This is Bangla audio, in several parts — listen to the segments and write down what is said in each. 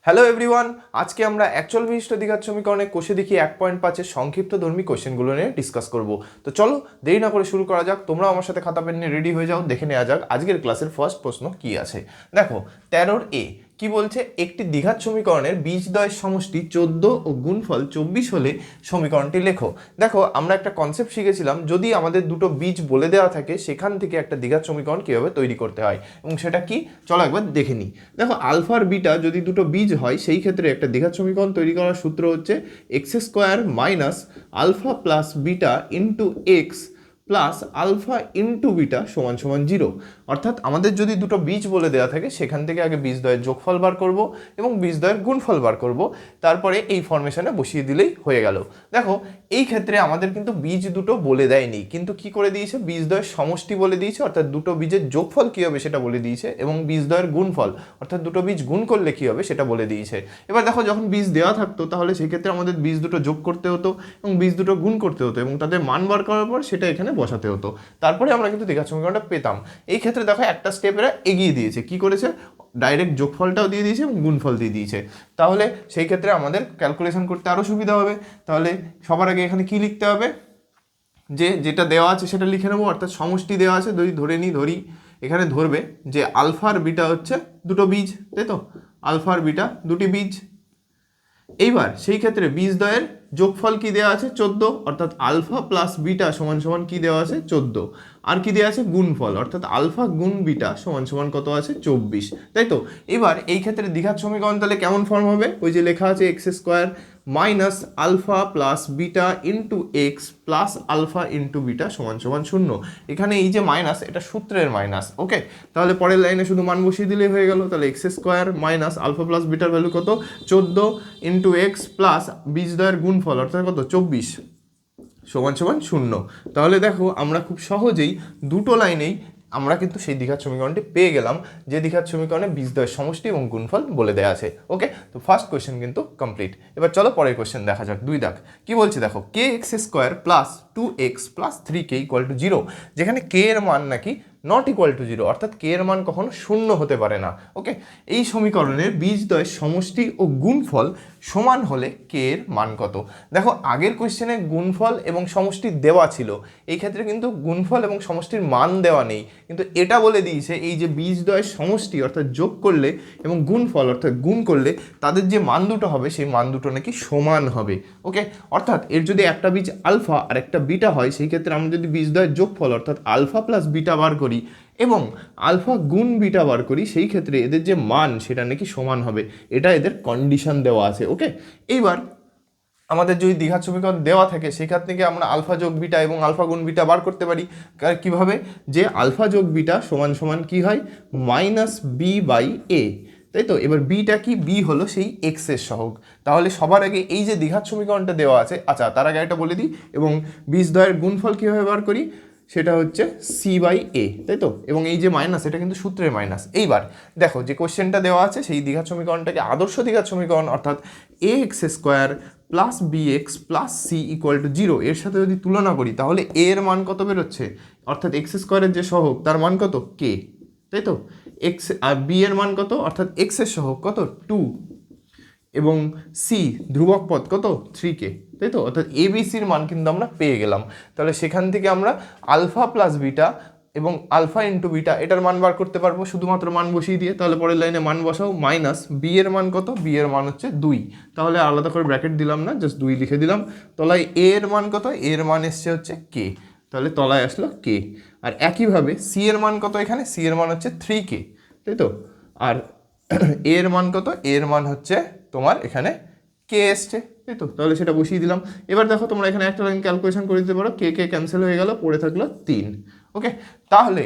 হ্যালো এভরিওয়ান, আজকে আমরা অ্যাকচুয়াল বিশিষ্ট দ্বিঘাত সমীকরণে কোষে দেখি 1.5-এর সংক্ষিপ্তধর্মী কোশ্চেনগুলো নিয়ে ডিসকাস করব। তো চলো দেরি না করে শুরু করা যাক। তোমরাও আমার সাথে খাতা পেন নিয়ে রেডি হয়ে যাও, দেখে নেওয়া যাক আজকের ক্লাসের ফার্স্ট প্রশ্ন কি আছে। দেখো 13 এ কি বলছে, একটি দ্বিঘাত সমীকরণের বীজদ্বয়ের সমষ্টি 14 ও গুণফল 24 হলে সমীকরণটি লেখো। দেখো আমরা একটা কনসেপ্ট শিখেছিলাম, যদি আমাদের দুটো বীজ বলে দেওয়া থাকে সেখান থেকে একটা দ্বিঘাত সমীকরণ কীভাবে তৈরি করতে হয়, এবং সেটা কি চলো একবার দেখে নিই। দেখো আলফা আর বিটা যদি দুটো বীজ হয় সেই ক্ষেত্রে একটা দ্বিঘাত সমীকরণ তৈরি করার সূত্র হচ্ছে x square minus alpha plus beta into x plus alpha into beta সমান সমান 0। অর্থাৎ আমাদের যদি দুটো বীজ বলে দেওয়া থাকে সেখান থেকে আগে বীজদ্বয়ের যোগফল বার করব এবং বীজদ্বয়ের গুণফল বার করব, তারপরে এই ফর্মেশনে বসিয়ে দিলেই হয়ে গেল। দেখো এই ক্ষেত্রে আমাদের কিন্তু বীজ দুটো বলে দেয়নি, কিন্তু কি করে দিয়েছে, বীজদ্বয়ের সমষ্টি বলে দিয়েছে, অর্থাৎ দুটো বীজের যোগফল কী হবে সেটা বলে দিয়েছে, এবং বীজদ্বয়ের গুণফল অর্থাৎ দুটো বীজ গুণ করলে কী হবে সেটা বলে দিয়েছে। এবার দেখো যখন বীজ দেওয়া থাকতো তাহলে সেই ক্ষেত্রে আমাদের বীজ দুটো যোগ করতে হতো এবং বীজ দুটো গুণ করতে হতো এবং তাদের মান বার করার পর সেটা এখানে বসাতে হতো, তারপরে আমরা কিন্তু দ্বিঘাত সমীকরণটা পেতাম। এই ক্ষেত্রে দেখো একটা স্টেপ এরা এগিয়ে দিয়েছে, কি করেছে, ডাইরেক্ট যোগফলটাও দিয়ে দিয়েছে এবং গুণফল দিয়ে দিয়েছে। তাহলে সেই ক্ষেত্রে আমাদের ক্যালকুলেশন করতে আরও সুবিধা হবে। তাহলে সবার আগে এখানে কি লিখতে হবে, যেটা দেওয়া আছে সেটা লিখে নেবো, অর্থাৎ সমষ্টি দেওয়া আছে, ধরি এখানে ধরবে যে আলফা আর বিটা হচ্ছে দুটো বীজ, তাই তো, আলফা আর বিটা দুটি বীজ। এইবার সেই ক্ষেত্রে বীজদ্বয়ের যোগফল কি দেওয়া আছে 14, অর্থাৎ আলফা প্লাস বিটা সমান সমান কি দেওয়া আছে 14, আর কি দেওয়া আছে গুণফল, অর্থাৎ আলফা গুণ বিটা সমান সমান কত আছে 24, তাই তো। এবার এই ক্ষেত্রে দ্বিঘাত সমীকরণ তাহলে কেমন ফর্ম হবে, ওই যে লেখা আছে x square minus alpha plus beta into x plus alpha into beta সমান সমান 0। এখানে এই যে মাইনাস, এটা সূত্রের মাইনাস, ওকে। তাহলে পরের লাইনে শুধু মান বসিয়ে দিলেই হয়ে গেল। তাহলে x square minus alpha plus বিটার ভ্যালু কত 14 ইন্টু এক্স প্লাস বীজদ্বয়ের গুণফল অর্থাৎ কত 24 সমান সমান 0। তাহলে দেখো আমরা খুব সহজেই দুটো লাইনেই আমরা কিন্তু সেই দ্বিঘাত সমীকরণটি পেয়ে গেলাম, যে দ্বিঘাত সমীকরণে বীজদ্বয়ের সমষ্টি এবং গুণফল বলে দেওয়া আছে। ওকে, তো ফার্স্ট কোয়েশ্চেন কিন্তু কমপ্লিট। এবার চলো পরের কোয়েশ্চেন দেখা যাক। 2 দাগ কি বলছে দেখো, k x square plus 2x plus 3k equal to 0, যেখানে কে এর মান নাকি নট ইকুয়াল টু 0, অর্থাৎ কে এর মান কখনো শূন্য হতে পারে না। ওকে, এই সমীকরণের বীজদ্বয়ের সমষ্টি ও গুণফল সমান হলে কে এর মান কত। দেখো আগের কোয়েশ্চেনে গুণফল এবং সমষ্টি দেওয়া ছিল, এই ক্ষেত্রে কিন্তু গুণফল এবং সমষ্টির মান দেওয়া নেই, কিন্তু এটা বলে দিয়েছে এই যে বীজদ্বয়ের সমষ্টি অর্থাৎ যোগ করলে এবং গুণফল অর্থাৎ গুণ করলে তাদের যে মান দুটো হবে সেই মান দুটো নাকি সমান হবে। ওকে, অর্থাৎ এর যদি একটা বীজ আলফা আর একটা বিটা হয় সেই ক্ষেত্রে আমরা যদি বীজদ্বয়ের যোগফল অর্থাৎ আলফা প্লাস বিটা বার করি এবং আলফা গুণ বিটা বার করি, সেই ক্ষেত্রে এদের যে মান সেটা নাকি সমান হবে, এটা এদের কন্ডিশন দেওয়া আছে। ওকে, এইবার আমাদের যদি দ্বিঘাত সমীকরণ দেওয়া থাকে সেখান থেকে আমরা আলফা যোগ বিটা এবং আলফা গুণ বিটা বার করতে পারি। কিভাবে, যে আলফা যোগ বিটা সমান সমান কি হয় মাইনাস বি বাই এ, তাই তো। এবার বিটা কি, বি হলো সেই এক্স এর সহগ। তাহলে সবার আগে এই যে দ্বিঘাত সমীকরণটা দেওয়া আছে, আচ্ছা তার আগে এটা বলে দিই, এবং বীজদ্বয়ের গুণফল কীভাবে বার করি, সেটা হচ্ছে সি বাই এ, তাই তো। এবং এই যে মাইনাস, এটা কিন্তু সূত্রের মাইনাস। এইবার দেখো যে কোশ্চেনটা দেওয়া আছে সেই দ্বিঘাত সমীকরণটাকে আদর্শ দ্বিঘাত সমীকরণ অর্থাৎ a x square plus b x plus c equal to 0 এর সাথে যদি তুলনা করি তাহলে এ এর মান কত বেরোচ্ছে, অর্থাৎ এক্স স্কোয়ারের যে সহগ তার মান কত কে, তাই তো। এক্স আর বি এর মান কত, অর্থাৎ এক্স এর সহগ কত 2 এবং সি ধ্রুবক পদ কত 3k, তাই তো। অর্থাৎ এবিসির মান কিন্তু আমরা পেয়ে গেলাম। তাহলে সেখান থেকে আমরা আলফা প্লাস বিটা এবং আলফা ইন্টু বিটা এটার মান বার করতে পারবো শুধুমাত্র মান বসিয়ে দিয়ে। তাহলে পরের লাইনে মান বসাও, মাইনাস বি এর মান কত, বি এর মান হচ্ছে 2, তাহলে আলাদা করে ব্র্যাকেট দিলাম না, জাস্ট 2 লিখে দিলাম। তলায় এ এর মান কত, এর মান এসছে হচ্ছে কে, তাহলে তলায় আসলো কে। আর একইভাবে সি এর মান কত, এখানে সি এর মান হচ্ছে 3k, তাই তো। আর এর মান কত, এর মান হচ্ছে তোমার এখানে কে এসছে, তাই তো। তাহলে সেটা বসিয়ে দিলাম। এবার দেখো তোমরা এখানে একটা লাইন ক্যালকুলেশন করে দিতে পারো, কে কে ক্যান্সেল হয়ে গেল, পড়ে থাকলো 3। ওকে, তাহলে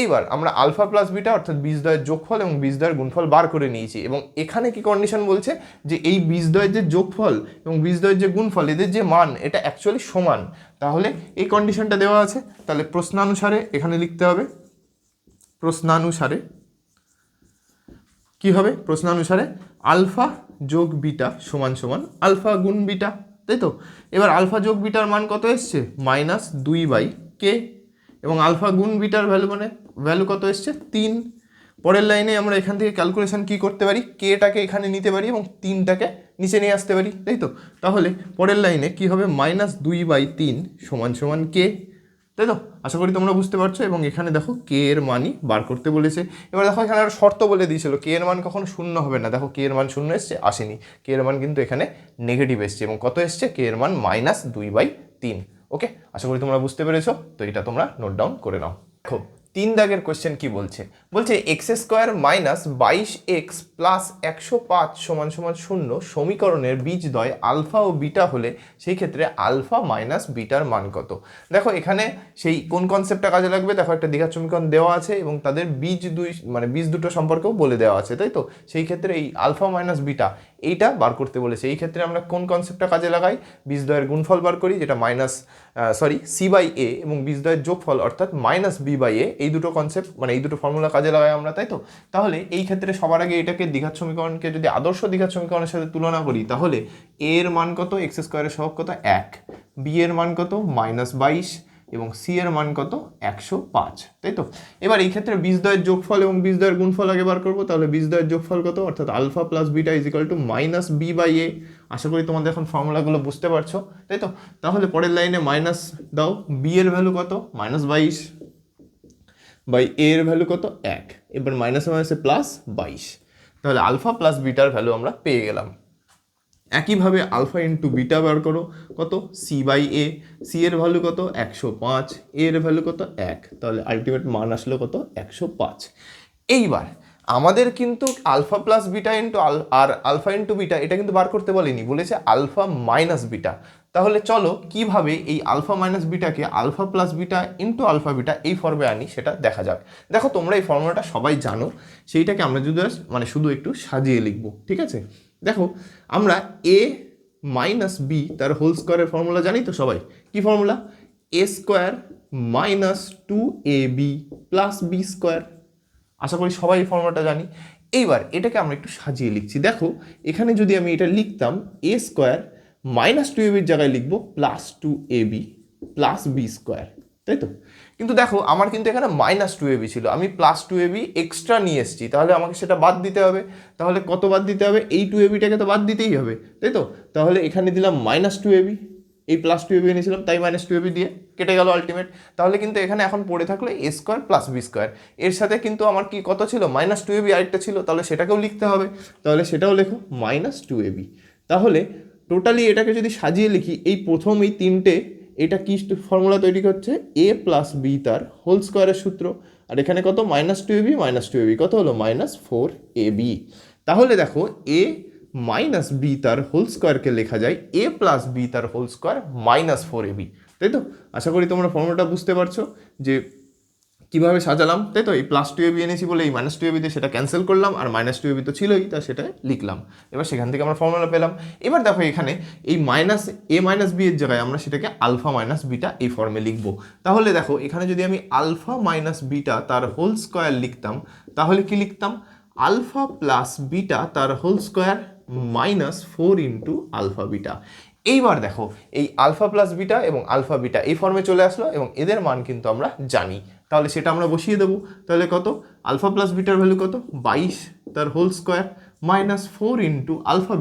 এইবার আমরা আলফা প্লাস বিটা অর্থাৎ বীজদ্বয়ের যোগফল এবং বীজদ্বয়ের গুণফল বার করে নিয়েছি, এবং এখানে কি কন্ডিশন বলছে যে এই বীজদ্বয়ের যে যোগফল এবং বীজদ্বয়ের যে গুণফল এদের যে মান এটা অ্যাকচুয়ালি সমান। তাহলে এই কন্ডিশনটা দেওয়া আছে, তাহলে প্রশ্নানুসারে এখানে লিখতে হবে, প্রশ্নানুসারে কি হবে, প্রশ্নানুসারে আলফা যোগ বিটা সমান সমান আলফা গুণ বিটা, তাই তো। এবার আলফা যোগ বিটার মান কত এসছে মাইনাস 2 বাই কে, এবং আলফা গুণ বিটার ভ্যালু কত এসছে 3, পরের লাইনে আমরা এখান থেকে ক্যালকুলেশন কি করতে পারি, কেটাকে এখানে নিতে পারি এবং 3টাকে নিচে নিয়ে আসতে পারি, তাই তো। তাহলে পরের লাইনে কি হবে, -2/3 সমান কে, তাই তো। আশা করি তোমরা বুঝতে পারছো। এবং এখানে দেখো কে এর মানই বার করতে বলেছে। এবার দেখো এখানে একটা শর্ত বলে দিয়েছিল, কে এর মান কখনো শূন্য হবে না। দেখো কে এর মান শূন্য এসছে, আসেনি। কে এর মান কিন্তু এখানে নেগেটিভ এসছে এবং কত এসছে, কে এর মান -2/3। ওকে, আশা করি তোমরা বুঝতে পেরেছো। তো এটা তোমরা নোট ডাউন করে নাও। দেখো 3 দাগের কোশ্চেন কি বলছে, x² - 22x + 105 = 0 সমীকরণের বীজদ্বয় আলফা ও বিটা হলে সেই ক্ষেত্রে আলফা মাইনাস বিটার মান কত। দেখো এখানে সেই কোন কনসেপ্টটা কাজে লাগবে, দেখো একটা দ্বিঘাত সমীকরণ দেওয়া আছে এবং তাদের বীজ দুটো সম্পর্কেও বলে দেওয়া আছে, তাই তো। সেই ক্ষেত্রে এই আলফা মাইনাস বিটা এইটা বার করতে বলেছে। এই ক্ষেত্রে আমরা কোন কনসেপ্টটা কাজে লাগাই, বীজদ্বয়ের গুণফল বার করি, যেটা c/a এবং বীজদ্বয়ের যোগফল অর্থাৎ -b/a। এই দুটো কনসেপ্ট এই দুটো ফর্মুলা কাজে লাগাই আমরা, তাই তো। তাহলে এই ক্ষেত্রে সবার আগে এটাকে দ্বিঘাত সমীকরণকে যদি আদর্শ দ্বিঘাত সমীকরণের সাথে তুলনা করি, তাহলে a এর মান কত, x² এর সহগ কত 1, b এর মান কত -22 এবং c এর মান কত 105, তাই তো। এবার এই ক্ষেত্রে বীজদ্বয়ের যোগফল এবং বীজদ্বয়ের গুণফল আগে বার করবো। তাহলে বীজদ্বয়ের যোগফল কত, অর্থাৎ আলফা প্লাস বিটা =-b/a। আশা করি তোমাদের এখন ফর্মুলাগুলো বুঝতে পারছো, তাই তো। তাহলে পরের লাইনে মাইনাস দাও, b এর ভ্যালু কত -22 বাই a এর ভ্যালু কত 1, এবার মাইনাসে মাইনাসে +22। তাহলে আলফা প্লাস বিটার ভ্যালু আমরা পেয়ে গেলাম। একইভাবে আলফা ইন্টু বিটা বার করো, কত c/a, c এর ভ্যালু কত 105, a এর ভ্যালু কত 1, তাহলে আলটিমেট মান আসলো কত 105। এইবার আমাদের কিন্তু আলফা প্লাস বিটা ইন্টু আর আলফা ইন্টু বিটা এটা কিন্তু বার করতে বলেনি, বলেছে আলফা মাইনাস বিটা। তাহলে চলো কিভাবে এই আলফা মাইনাস বিটাকে alpha plus beta into alpha beta এই ফর্মে আনি সেটা দেখা যাক। দেখো তোমরা এই ফর্মুলাটা সবাই জানো, সেইটাকে আমরা যদি শুধু একটু সাজিয়ে লিখবো, ঠিক আছে। দেখো আমরা a মাইনাস বি তার হোল স্কোয়ারের ফর্মুলা জানি তো সবাই, কি ফর্মুলা, a² - 2ab + b²। আশা করি সবাই এই ফর্মুলাটা জানি। এইবার এটাকে আমরা একটু সাজিয়ে লিখছি। দেখো এখানে যদি আমি এটা লিখতাম a² - 2ab এর জায়গায় লিখবো +2ab + b², তাই তো। কিন্তু দেখো আমার কিন্তু এখানে -2ab ছিল, আমি +2ab এক্সট্রা নিয়ে এসেছি, তাহলে আমাকে সেটা বাদ দিতে হবে। তাহলে কত বাদ দিতে হবে, এই 2abটাকে তো বাদ দিতেই হবে, তাই তো। তাহলে এখানে দিলাম -2ab, এই +2ab এনেছিলাম তাই -2ab দিয়ে কেটে গেল আলটিমেট। তাহলে কিন্তু এখানে এখন পড়ে থাকলো a² + b²। এর সাথে কিন্তু আমার কি কত ছিল, -2ab আরেকটা ছিল, তাহলে সেটাকেও লিখতে হবে। তাহলে সেটাও লেখো -2ab। তাহলে টোটালি এটাকে যদি সাজিয়ে লিখি, এই প্রথম এই তিনটে এটা কি ফর্মুলা তৈরি করছে, a + b তার হোল স্কোয়ারের সূত্র। আর এখানে কত -2ab কত হলো -4ab। তাহলে দেখো a মাইনাস বি তার হোল স্কোয়ারকে লেখা যায় a + b তার হোল স্কোয়ার -4ab, তাই তো। আশা করি তোমরা ফর্মুলাটা বুঝতে পারছো যে কিভাবে সাজালাম, তাই তো। এই +2ab এনেছি বলে এই -2ab দিয়ে সেটা ক্যান্সেল করলাম, আর -2ab তো ছিলই, তা সেটা লিখলাম। এবার সেখান থেকে আমরা ফর্মুলা পেলাম। এবার দেখো এখানে এই -a - b এর জায়গায় আমরা সেটাকে আলফা মাইনাস বিটা এই ফর্মে লিখবো। তাহলে দেখো এখানে যদি আমি আলফা মাইনাস বিটা তার হোল স্কোয়ার লিখতাম, তাহলে কি লিখতাম, আলফা প্লাস বিটা তার whole square -4 into alpha beta. এইবার দেখো এই আলফা প্লাস বিটা এবং আলফা বিটা এই ফর্মে চলে আসলো এবং এদের মান কিন্তু আমরা জানি, তাহলে সেটা আমরা বসিয়ে দেবো। তাহলে কত, আলফা প্লাস বিটার ভ্যালু কত 22 তার হোল স্কোয়ার -4 ইন্টু আলফা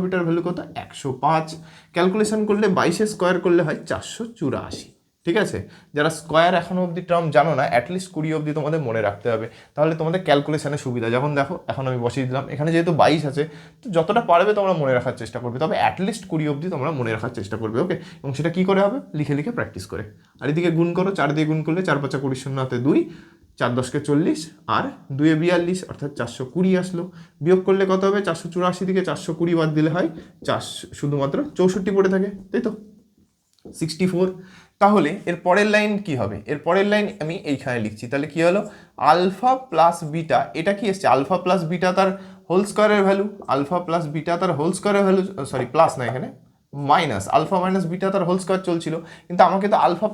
বিটার ভ্যালু কত 105। ক্যালকুলেশন করলে 22 স্কোয়ার করলে হয় 484, ঠিক আছে। যারা স্কোয়ার এখনো অবধি টার্ম জানো না, অ্যাটলিস্ট 20 অবধি তোমাদের মনে রাখতে হবে, তাহলে তোমাদের ক্যালকুলেশনে সুবিধা। যখন দেখো এখন আমি বসিয়ে দিলাম, এখানে যেহেতু 22 আছে, তো যতটা পারবে তোমরা মনে রাখার চেষ্টা করবে, তবে অ্যাটলিস্ট 20 অবধি তোমরা মনে রাখার চেষ্টা করবে, ওকে। এবং সেটা কী করে হবে, লিখে লিখে প্র্যাকটিস করে। আর এদিকে গুণ করো, 4 দিয়ে গুণ করলে 4 × 5 = 20, 0 হাতে 2, 4 × 10 = 40, আর 2 × 42 অর্থাৎ 420 আসলো। বিয়োগ করলে কত হবে, 484 থেকে 420 বাদ দিলে হয় শুধুমাত্র 64 পড়ে থাকে, তাই তো, 64। তাহলে এর পরের লাইন কি হবে, এর পরের লাইন আমি এইখানে লিখছি। তাহলে কি হলো, আলফা প্লাস বিটা, এটা কি এসছে, আলফা প্লাস বিটা তার হোল স্কোয়ারের ভ্যালু, আলফা প্লাস বিটা তার হোল স্কোয়ারের ভ্যালু, সরি প্লাস না, এখানে মাইনাস, আলফা মাইনাস বিটা তার হোল স্কোয়ার চলছিল, কিন্তু আমাকে তো আলফা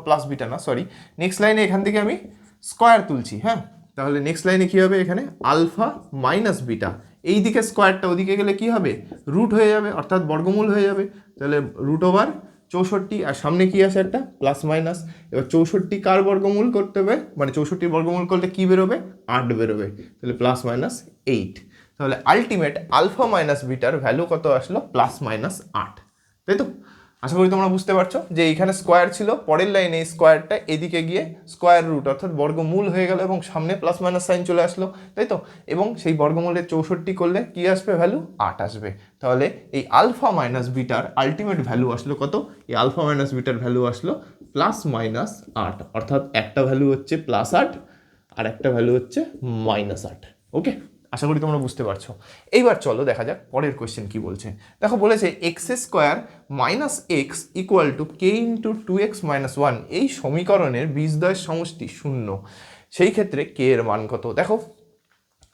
প্লাস বিটা না, সরি, নেক্সট লাইনে এখান থেকে আমি স্কোয়ার তুলছি, হ্যাঁ। তাহলে নেক্সট লাইনে কি হবে, এখানে আলফা মাইনাস বিটা, এই দিকে স্কোয়ারটা ওদিকে গেলে কি হবে, রুট হয়ে যাবে, অর্থাৎ বর্গমূল হয়ে যাবে। তাহলে √/64 64 আর সামনে কি আছে একটা প্লাস মাইনাস। এবার 64 কার বর্গমূল করতে হবে, মানে 64 বর্গমূল করলে কি বেরোবে, 8 বেরোবে, তাহলে প্লাস মাইনাস 8। তাহলে আলটিমেট আলফা মাইনাস বিটার ভ্যালু কত আসলো, প্লাস মাইনাস 8, তাই তো? আশা করি তোমরা বুঝতে পারছো যে এইখানে স্কোয়ার ছিল, পরের লাইনে এই স্কোয়ারটা এদিকে গিয়ে স্কোয়ার রুট অর্থাৎ বর্গমূল হয়ে গেল এবং সামনে প্লাস মাইনাস সাইন চলে আসলো, তাই তো? এবং সেই বর্গমূলের 64 করলে কি আসবে ভ্যালু, 8 আসবে। তাহলে এই আলফা মাইনাস বিটার আলটিমেট ভ্যালু আসলো কত, এই আলফা মাইনাস বিটার ভ্যালু আসলো প্লাস মাইনাস 8, অর্থাৎ একটা ভ্যালু হচ্ছে প্লাস 8 আর একটা ভ্যালু হচ্ছে মাইনাস 8। ওকে, আশা করি তোমরা বুঝতে পারছো। এইবার চলো দেখা যাক পরের কোয়েশ্চেন কি বলছে। দেখো বলেছে x square minus x equal to K into 2x minus 1 এই সমীকরণের বীজদ্বয়ের সমষ্টি 0, সেই ক্ষেত্রে কে এর মান কত। দেখো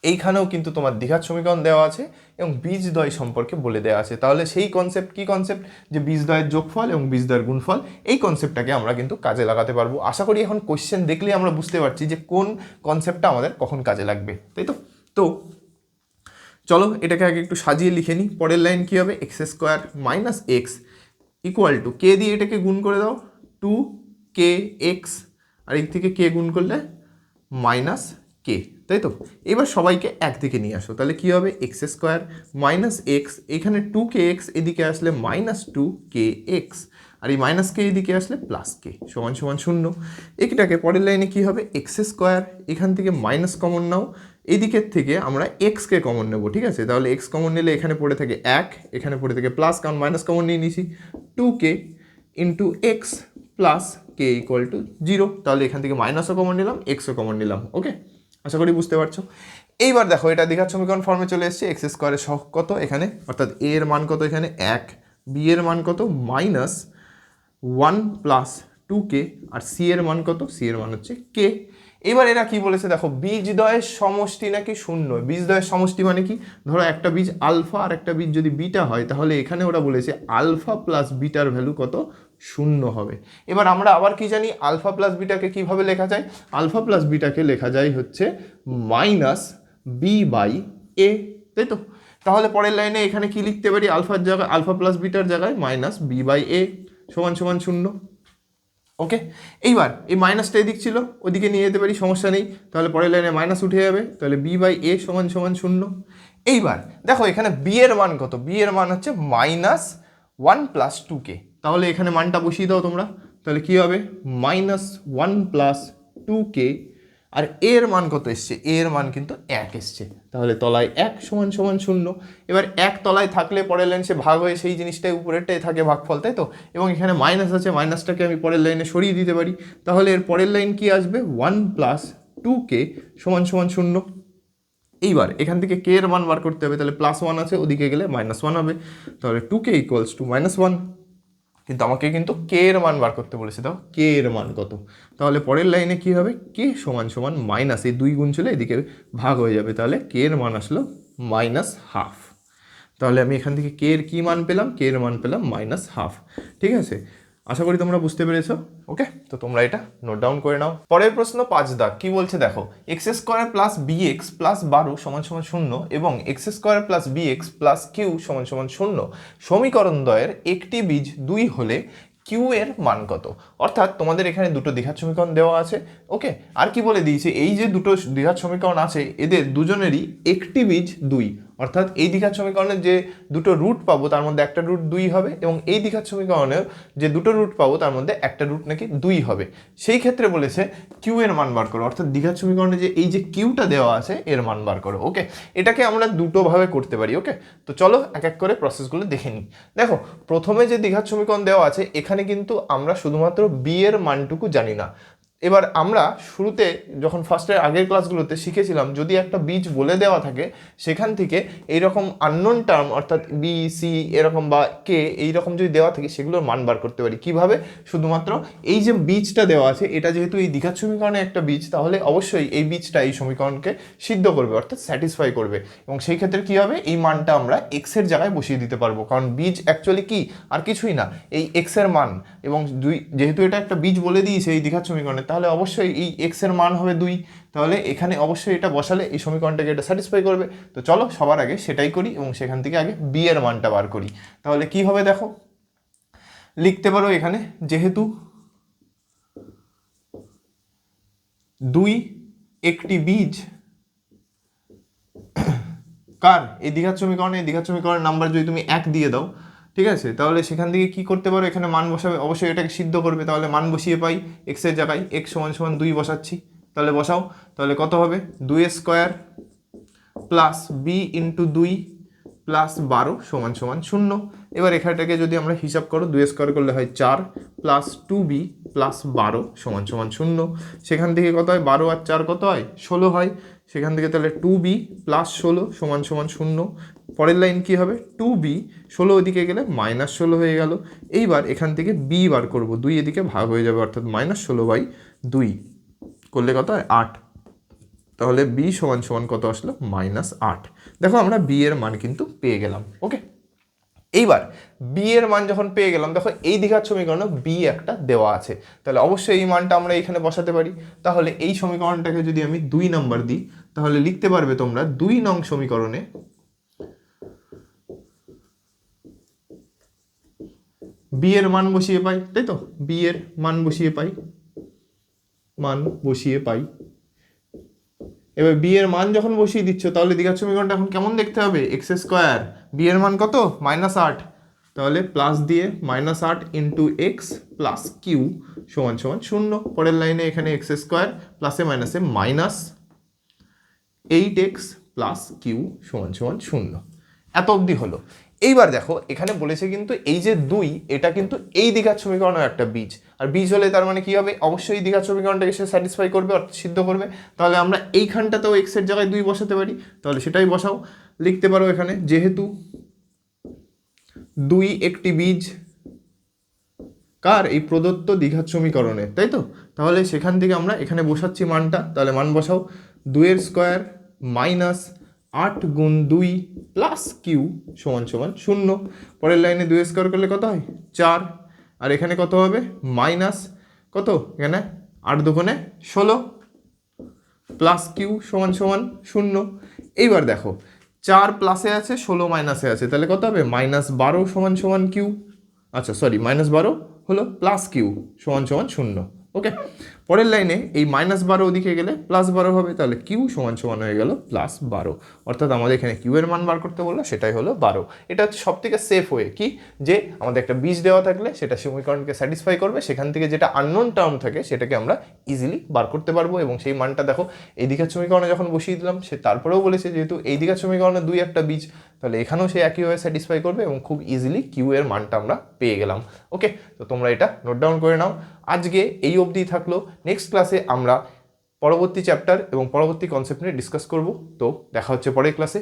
এইখানেও কিন্তু তোমার দ্বিঘাত সমীকরণ দেওয়া আছে এবং বীজদ্বয় সম্পর্কে বলে দেওয়া আছে। তাহলে সেই কনসেপ্ট, কি কনসেপ্ট, যে বীজদ্বয়ের যোগফল এবং বীজদ্বয়ের গুণফল, এই কনসেপ্টটাকে আমরা কিন্তু কাজে লাগাতে পারবো। আশা করি এখন কোয়েশ্চেন দেখলেই আমরা বুঝতে পারছি যে কোন কনসেপ্টটা আমাদের কখন কাজে লাগবে, তাই তো? তো চলো এটাকে আগে একটু সাজিয়ে লিখে নিই। পরের লাইন কী হবে, x square minus x equal to k দিয়ে এটাকে গুণ করে দাও, 2kx, আর এই থেকে কে গুণ করলে মাইনাস কে, তাই তো? এবার সবাইকে একদিকে নিয়ে আসো, তাহলে কী হবে, এক্স স্কোয়ার মাইনাস এক্স, এখানে 2kx এদিকে আসলে মাইনাস 2kx, আর এই মাইনাস কে এদিকে আসলে প্লাস কে সমান সমান 0। এটাকে পরের লাইনে কী হবে, এক্স স্কোয়ার, এখান থেকে মাইনাস কমন নাও, এদিকের থেকে আমরা এক্সকে কমন নেব, ঠিক আছে? তাহলে এক্স কমন নিলে এখানে পড়ে থাকে 1, এখানে পড়ে থাকে প্লাস, কারণ মাইনাস কমন নিয়ে নিয়েছি, 2k into x plus K equal to 0। তাহলে এখান থেকে মাইনাসও কমন নিলাম, এক্সও কমন নিলাম। ওকে, আশা করি বুঝতে পারছো। এইবার দেখো এটা দ্বিঘাত সমীকরণ ফর্মে চলে এসেছে। এক্স স্কোয়ারের সহগ কত এখানে, অর্থাৎ এ এর মান কত এখানে 1, বি এর মান কত মাইনাস 1 প্লাস 2k, আর সি এর মান কত, সি এর মান হচ্ছে কে। এবার এরা কি বলেছে দেখো, বীজদ্বয়ের সমষ্টি নাকি 0। বীজদ্বয়ের সমষ্টি মানে কি, ধরো একটা বীজ আলফা আর একটা বীজ যদি বিটা হয়, তাহলে এখানে ওরা বলেছে আলফা প্লাস বিটার ভ্যালু কত, 0 হবে। এবার আমরা আবার কি জানি, আলফা প্লাস বিটাকে কিভাবে লেখা যায়, আলফা প্লাস বিটাকে লেখা যায় হচ্ছে মাইনাস বি বাই এ, তাই তো? তাহলে পরের লাইনে এখানে কি লিখতে পারি, আলফার জায়গায়, আলফা প্লাস বিটার জায়গায় মাইনাস বি বাই এ সমান সমান 0। ওকে, এইবার এই মাইনাসটা এদিক ছিল, ওদিকে নিয়ে যেতে পারি, সমস্যা নেই। তাহলে পরের লাইনে মাইনাস উঠে যাবে, তাহলে বি বাই এ সমান সমান 0। এইবার দেখো এখানে বি এর মান কত, বি এর মান হচ্ছে মাইনাস 1 প্লাস 2k, তাহলে এখানে মানটা বসিয়ে দাও তোমরা, তাহলে কি হবে মাইনাস 1 প্লাস 2k, আর এর মান কত এসছে, এর মান কিন্তু 1 এসছে, তাহলে তলায় 1 সমান সমান 0। এবার 1 তলায় থাকলে পরের লাইন সে ভাগ হয়ে সেই জিনিসটাই উপরেরটাই থাকে ভাগফল, তাই তো? এবং এখানে মাইনাস আছে, মাইনাসটাকে আমি পরের লাইনে সরিয়ে দিতে পারি, তাহলে এর পরের লাইন কি আসবে, 1 প্লাস 2k সমান সমান 0। এইবার এখান থেকে কে এর মান বার করতে হবে, তাহলে প্লাস 1 আছে, ওদিকে গেলে মাইনাস 1 হবে, তাহলে 2k ইকুয়ালস টু মাইনাস 1। কিন্তু আমাকে কিন্তু কে এর মান বার করতে বলেছে, দাও কে এর মান কত, তাহলে পরের লাইনে কি হবে, কে সমান সমান মাইনাস, এই 2 গুণ চলে এদিকে ভাগ হয়ে যাবে, তাহলে কে এর মান আসলো মাইনাস হাফ। তাহলে আমি এখান থেকে কে এর কী মান পেলাম, কে এর মান পেলাম মাইনাস হাফ। ঠিক আছে, আশা করি তোমরা বুঝতে পেরেছো। ওকে, তো তোমরা এটা নোট ডাউন করে নাও। পরের প্রশ্ন 5 দাগ কি বলছে দেখো, x square plus b x plus 12 সমান সমান 0 এবং x square plus b x plus q সমান সমান 0 সমীকরণ দ্বয়ের একটি বীজ 2 হলে কিউ এর মান কত। অর্থাৎ তোমাদের এখানে দুটো দ্বিঘাত সমীকরণ দেওয়া আছে। ওকে, আর কি বলে দিয়েছে, এই যে দুটো দ্বিঘাত সমীকরণ আছে এদের দুজনেরই একটি বীজ 2, অর্থাৎ এই দ্বিঘাত সমীকরণের যে দুটো রুট পাবো তার মধ্যে একটা রুট 2 হবে এবং এই দ্বিঘাত সমীকরণের যে দুটো রুট পাবো তার মধ্যে একটা রুট নাকি 2 হবে। সেই ক্ষেত্রে বলেছে কিউ এর মান বার করো, অর্থাৎ দ্বিঘাত সমীকরণে যে এই যে কিউটা দেওয়া আছে এর মান বার করো। ওকে, এটাকে আমরা দুটোভাবে করতে পারি। ওকে, তো চলো এক এক করে প্রসেসগুলো দেখে নিই। দেখো প্রথমে যে দ্বিঘাত সমীকরণ দেওয়া আছে এখানে কিন্তু আমরা শুধুমাত্র বি এর মানটুকু জানি না। এবার আমরা শুরুতে যখন ফার্স্টের আগের ক্লাসগুলোতে শিখেছিলাম, যদি একটা বীজ বলে দেওয়া থাকে সেখান থেকে এইরকম আননোন টার্ম অর্থাৎ বি সি এরকম বা কে এইরকম যদি দেওয়া থাকে সেগুলোর মান বার করতে পারি। কিভাবে, শুধুমাত্র এই যে বীজটা দেওয়া আছে এটা যেহেতু এই দ্বিঘাত সমীকরণে একটা বীজ, তাহলে অবশ্যই এই বীজটা এই সমীকরণকে সিদ্ধ করবে অর্থাৎ স্যাটিসফাই করবে, এবং সেই ক্ষেত্রে কি হবে, এই মানটা আমরা এক্স এর জায়গায় বসিয়ে দিতে পারবো, কারণ বীজ অ্যাকচুয়ালি কি আর কিছুই না, এই এক্স এর মান, এবং যেহেতু এটা একটা বীজ বলে দিয়েছে এই দ্বিঘাত সমীকরণে, তাহলে অবশ্যই এই এক্স এর মান হবে 2, তাহলে এখানে অবশ্যই এটা বসালে এই সমীকরণটাকে এটা স্যাটিসফাই করবে। তো চলো সবার আগে সেটাই করি এবং সেখান থেকে আগে বি এর মানটা বার করি। তাহলে কি হবে দেখো, লিখতে পারো এখানে যেহেতু 2 একটি বীজ কার, এই দ্বিঘাত সমীকরণে, এই দ্বিঘাত সমীকরণের নাম্বার যদি তুমি 1 দিয়ে দাও, ঠিক আছে, তাহলে সেখান থেকে কি করতে পারো, এখানে মান বসাবে, অবশ্যই এটাকে সিদ্ধ করবে, তাহলে মান বসিয়ে পাই এক্স এর জায়গায় x = 2 বসাচ্ছি, তাহলে বসাও, তাহলে কত হবে 2 square plus b into 2 plus 12 = 0। এবার এখানটাকে যদি আমরা হিসাব করো, 2 স্কোয়ার করলে হয় 4 প্লাস 2b প্লাস 12 = 0। সেখান থেকে কত হয়, 12 আর 4 কত হয়, 16 হয়। সেখান থেকে তাহলে 2b প্লাস 16 = 0। পরের লাইন কি হবে, 2b 16 ওদিকে গেলে -16 হয়ে গেল। এইবার এখান থেকে b বার করব, 2 এদিকে ভাগ হয়ে যাবে, অর্থাৎ -16/2 করলে কত হয় 8। তাহলে b = কত আসলো, -8। দেখো আমরা b এর মান কিন্তু পেয়ে গেলাম। ওকে, এইবার b এর মান যখন পেয়ে গেলাম, দেখো এই দ্বিঘাত সমীকরণে b একটা দেওয়া আছে, তাহলে অবশ্যই এই মানটা আমরা এখানে বসাতে পারি। তাহলে এই সমীকরণটাকে যদি আমি 2 নাম্বার দিই, তাহলে লিখতে পারবে তোমরা 2 নং সমীকরণে b এর মান বসিয়ে পাই, তাই তো, b এর মান বসিয়ে পাই। এবার বি এর মান যখন বসিয়ে দিচ্ছ, তাহলে দ্বিঘাত সমীকরণটা এখন কেমন দেখতে হবে, এক্স স্কোয়ার, বি এর মান কত, -8, তাহলে প্লাস দিয়ে -8 ইন্টু এক্স প্লাস কিউ = 0। পরের লাইনে এখানে এক্স স্কোয়ার প্লাসে মাইনাসে -8x প্লাস কিউ = 0। এত অবধি হলো। এইবার দেখো এখানে বলেছে কিন্তু এই যে 2, এটা কিন্তু এই দ্বিঘাত সমীকরণের একটা বীজ, আর বীজ হলে তার মানে কি হবে, অবশ্যই এই দ্বিঘাত সমীকরণটাকে সে স্যাটিসফাই করবে, অর্থাৎ সিদ্ধ করবে। তাহলে আমরা এইখানটাতেও এক্স এর জায়গায় 2 বসাতে পারি, তাহলে সেটাই বসাও। লিখতে পারো এখানে যেহেতু 2 একটি বীজ কার, এই প্রদত্ত দ্বিঘাত সমীকরণে, তাই তো, তাহলে সেখান থেকে আমরা এখানে বসাচ্ছি মানটা, তাহলে মান বসাও, 2 এর স্কোয়ার -8 গুণ 2 প্লাস কিউ = 0। পরের লাইনে 2 স্কোয়ার করলে কত হয় 4, আর এখানে কত হবে মাইনাস কত, এখানে 8 দুগুণে 16 প্লাস কিউ = 0। এইবার দেখো 4 প্লাসে আছে, 16 মাইনাসে আছে, তাহলে কত হবে -12 = কিউ, আচ্ছা সরি -12 হলো প্লাস কিউ = 0। ওকে, পরের লাইনে এই -12 ওদিকে গেলে +12 হবে, তাহলে কিউ = হয়ে গেল +12, অর্থাৎ আমাদের এখানে কিউ এর মান বার করতে বললো, সেটাই হলো 12। এটা হচ্ছে সব থেকে সেফ ওয়ে, কি যে আমাদের একটা বীজ দেওয়া থাকলে সেটা সমীকরণকে স্যাটিসফাই করবে, সেখান থেকে যেটা আননোন টার্ম থাকে সেটাকে আমরা ইজিলি বার করতে পারবো, এবং সেই মানটা দেখো এই দ্বিঘাত সমীকরণে যখন বসিয়ে দিলাম, সে তারপরেও বলেছে যেহেতু এই দ্বিঘাত সমীকরণে 2 একটা বীজ, তাহলে এখানেও সে একইভাবে স্যাটিসফাই করবে, এবং খুব ইজিলি কিউ এর মানটা আমরা পেয়ে গেলাম। ওকে, তো তোমরা এটা নোট ডাউন করে নাও। আজকে এই অবধি থাকলো, নেক্সট ক্লাসে আমরা পরবর্তী চ্যাপ্টার এবং পরবর্তী কনসেপ্ট নিয়ে ডিসকাস করব। তো দেখা হচ্ছে পরের ক্লাসে।